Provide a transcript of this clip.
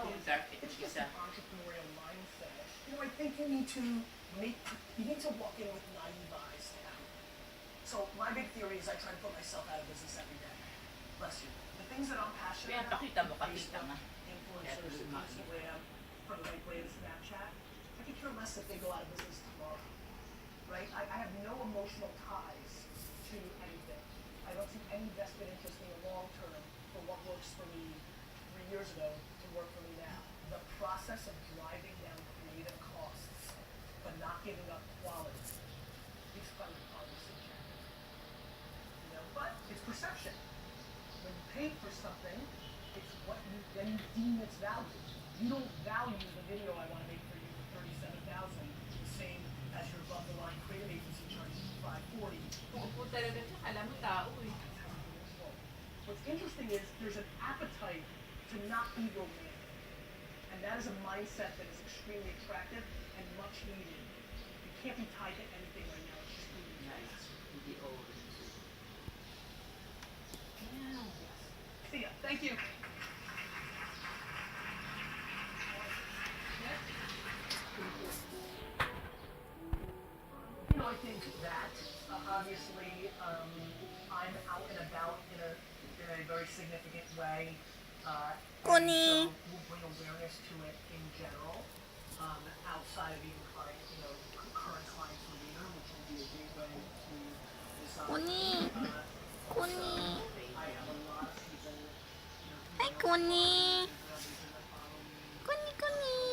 It's just an entrepreneurial mindset. I think you need to walk in with naive eyes now. So my big theory is I try to put myself out of business every day. Bless you. The things that I'm passionate Kaya about, pakita mo, pakita Facebook, nga. influencers, Instagram, from the right way to Snapchat, I could care less if they go out of business tomorrow. Right? I have no emotional ties to anything. I don't see any vested interest in the long term for what works for me 3 years ago to work for me now. The process of driving down creative costs but not giving up quality is kind of subjective. But it's perception. When you pay for something, it's what you then you deem its value. You don't value the video I want to make for you for $37,000 the same as your above the line creative agency charges $540. Upo talaga siya, alam mo tao eh. What's interesting is there's an appetite to not be romantic. And that is a mindset that is extremely attractive and much needed. You can't be tied to anything right now. It's just moving fast. Hindi over. Yes. See ya. Thank you. I think that obviously I'm out and about in a very significant way. Connie. So we'll bring awareness to it in general, outside of even current clients for leader, which will be a gateway to this. Connie. Connie. I have a lot of people. Hi, Connie. Connie, Connie.